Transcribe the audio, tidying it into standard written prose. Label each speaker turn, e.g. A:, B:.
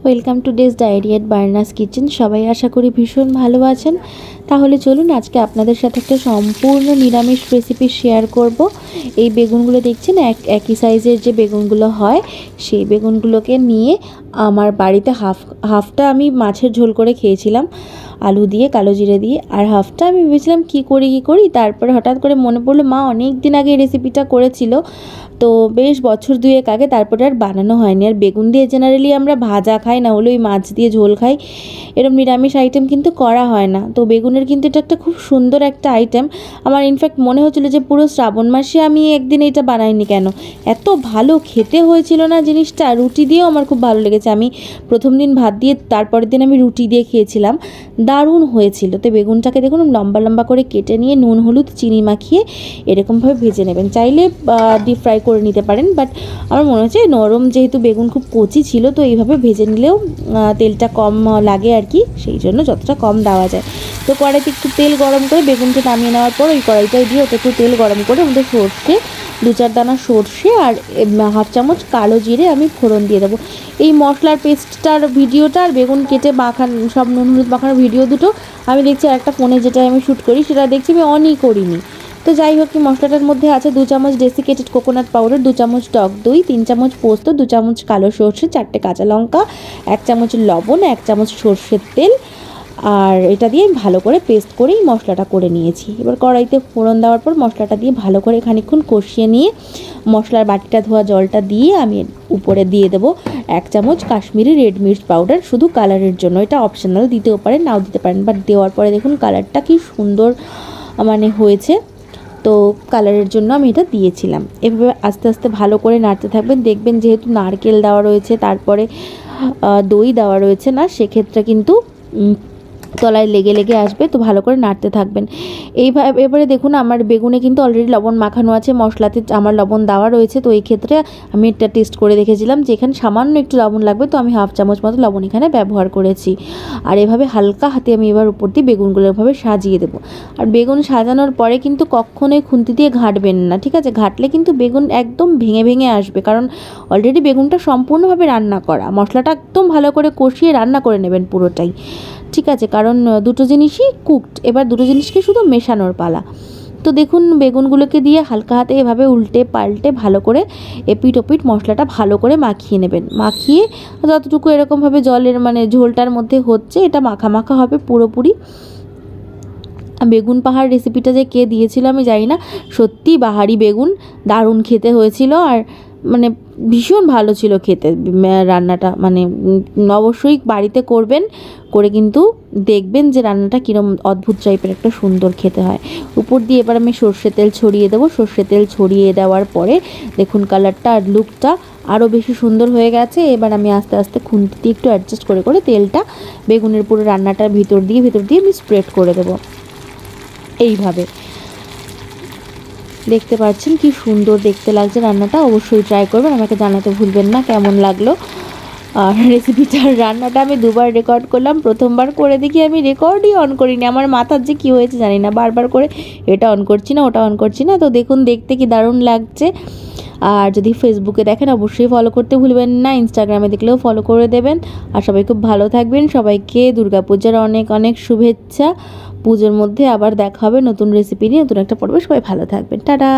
A: Welcome to Dez diary at Barna's kitchen. সবাই আশা করি ভীষণ ভালো আছেন। তাহলে চলুন আজকে আপনাদের সাথে একটা সম্পূর্ণ নিরামিষ রেসিপি শেয়ার করব। এই বেগুনগুলো দেখছেন একই সাইজের যে বেগুনগুলো হয় সেই বেগুনগুলোকে নিয়ে আমার বাড়িতে হাফটা আমি মাছের ঝোল করে খেয়েছিলাম আলু দিয়ে, কালো জিরে দিয়ে, আর হাফটা আমি ভেবেছিলাম কী করি। তারপরে হঠাৎ করে মনে পড়লো মা অনেক দিন আগে এই রেসিপিটা করেছিল, তো বেশ বছর দুয়েক আগে, তারপরে আর বানানো হয়নি। আর বেগুন দিয়ে জেনারেলি আমরা ভাজা খাই, না হলে ওই মাছ দিয়ে ঝোল খাই, এরকম নিরামিষ আইটেম কিন্তু করা হয় না। তো বেগুনের কিন্তু এটা একটা খুব সুন্দর একটা আইটেম। আমার ইনফ্যাক্ট মনে হচ্ছিলো যে পুরো শ্রাবণ মাসে আমি একদিন এটা বানাইনি কেন, এত ভালো খেতে হয়েছিল না জিনিসটা। রুটি দিয়েও আমার খুব ভালো লেগেছে। আমি প্রথম দিন ভাত দিয়ে, তারপরের দিন আমি রুটি দিয়ে খেয়েছিলাম, দারুণ হয়েছিল। তো বেগুনটাকে দেখুন লম্বা লম্বা করে কেটে নিয়ে নুন হলুদ চিনি মাখিয়ে এরকমভাবে ভেজে নেবেন। চাইলে ডিপ ফ্রাই করে নিতে পারেন, বাট আমার মনে হচ্ছে নরম যেহেতু বেগুন খুব কচি ছিল, তো এইভাবে ভেজে নিলেও তেলটা কম লাগে আর কি, সেই জন্য যতটা কম দেওয়া যায়। তো কড়াইতে একটু তেল গরম করে বেগুনটা নামিয়ে নেওয়ার পর ওই কড়াইটায় দিয়ে ওটা একটু তেল গরম করে ওদের সর্ষে, 2-4 দানা সর্ষে আর হাফ চামচ কালো জিরে আমি ফোড়ন দিয়ে দেবো। এই মশলার পেস্টটার ভিডিওটা আর বেগুন কেটে সব নুন হলুদ মাখানোর ভিডিও দুটো আমি দেখছি আর একটা ফোনে যেটা আমি শ্যুট করি সেটা দেখছি আমি অনই করিনি। তো যাই হোক, কি মশলাটার মধ্যে আছে 2 চামচ ডেসিকেটেড কোকোনাট পাউডার, 2 চামচ টক দই, 3 চামচ পোস্ত, 2 চামচ কালো সর্ষে, 4টে কাঁচা লঙ্কা, 1 চামচ লবণ, 1 চামচ সর্ষের তেল, আর এটা দিয়ে ভালো করে পেস্ট করেই মশলাটা করে নিয়েছি। এবার কড়াইতে ফোড়ন দেওয়ার পর মশলাটা দিয়ে ভালো করে খানিকক্ষণ কষিয়ে নিয়ে মশলার বাটিটা ধোয়া জলটা দিয়ে আমি উপরে দিয়ে দেবো 1 চামচ কাশ্মীরি রেড মির্চ পাউডার, শুধু কালারের জন্য। এটা অপশনাল, দিতেও পারেন নাও দিতে পারেন, বাট দেওয়ার পরে দেখুন কালারটা কি সুন্দর হয়েছে। তো কালারের জন্য আমি এটা দিয়েছিলাম। এভাবে আস্তে আস্তে ভালো করে নাড়তে থাকবেন। দেখবেন যেহেতু নারকেল দেওয়া রয়েছে, তারপরে দই দেওয়া রয়েছে না, সেক্ষেত্রে কিন্তু তলায় লেগে আসবে, তো ভালো করে নাড়তে থাকবেন। এইভাবে এবারে দেখুন আমার বেগুনে কিন্তু অলরেডি লবণ মাখানো আছে, মশলাতে আমার লবণ দেওয়া রয়েছে। তো এই ক্ষেত্রে আমি এটা টেস্ট করে দেখেছিলাম যে এখানে সামান্য একটু লবণ লাগবে, তো আমি হাফ চামচ মতো লবণ এখানে ব্যবহার করেছি। আর এভাবে হালকা হাতে আমি এবার উপর দিয়ে বেগুনগুলো এভাবে সাজিয়ে দেবো। আর বেগুন সাজানোর পরে কিন্তু কখনোই খুন্তি দিয়ে ঘাঁটবেন না, ঠিক আছে? ঘাঁটলে কিন্তু বেগুন একদম ভেঙে আসবে, কারণ অলরেডি বেগুনটা সম্পূর্ণভাবে রান্না করা, মশলাটা একদম ভালো করে কষিয়ে রান্না করে নেবেন পুরোটাই, ঠিক আছে? কারণ দুটো জিনিসই কুকড, এবার দুটো জিনিসকে শুধু মেশানোর পালা। তো দেখুন বেগুনগুলোকে দিয়ে হালকা হাতে এভাবে উল্টে পাল্টে ভালো করে এপিট ওপিট মশলাটা ভালো করে মাখিয়ে নেবেন। মাখিয়ে যতটুকু এরকমভাবে জলের ঝোলটার মধ্যে হচ্ছে, এটা মাখা মাখা হবে পুরোপুরি। বেগুন পাহাড় রেসিপিটা যে কে দিয়েছিল আমি জানি না, সত্যি বাহারি বেগুন, দারুণ খেতে হয়েছিল। আর ভীষণ ভালো ছিল খেতে রান্নাটা। অবশ্যই বাড়িতে করবেন, করে কিন্তু দেখবেন যে রান্নাটা কীরকম অদ্ভুত টাইপের একটা সুন্দর খেতে হয়। উপর দিয়ে এবার আমি সর্ষে তেল ছড়িয়ে দেবো। সর্ষে তেল ছড়িয়ে দেওয়ার পরে দেখুন কালারটা আর লুকটা আরও বেশি সুন্দর হয়ে গেছে। এবার আমি আস্তে আস্তে খুন্তি দিয়ে একটু অ্যাডজাস্ট করে তেলটা বেগুনের পুরো রান্নাটার ভিতর দিয়ে আমি স্প্রেড করে দেবো। এইভাবে দেখতে পাচ্ছেন কি সুন্দর দেখতে লাগছে রান্নাটা। অবশ্যই ট্রাই করবেন, আমাকে জানাতে ভুলবেন না কেমন লাগলো। আর রেসিপিটার রান্নাটা আমি 2বার রেকর্ড করলাম। প্রথমবার করে দেখি আমি রেকর্ডই অন করিনি, আমার মাথার যে কী হয়েছে জানি না, বারবার করে এটা অন করছি না ওটা অন করছি না। তো দেখুন দেখতে কি দারুণ লাগছে। আর যদি ফেসবুকে দেখেন অবশ্যই ফলো করতে ভুলবেন না, ইনস্টাগ্রামে দেখলেও ফলো করে দেবেন। আর সবাই খুব ভালো থাকবেন। সবাইকে দুর্গাপূজার অনেক অনেক শুভেচ্ছা। পুজোর মধ্যে আবার দেখা হবে নতুন রেসিপি নিয়ে, নতুন একটা পর্বে। সবাই ভালো থাকবেন, টাটা।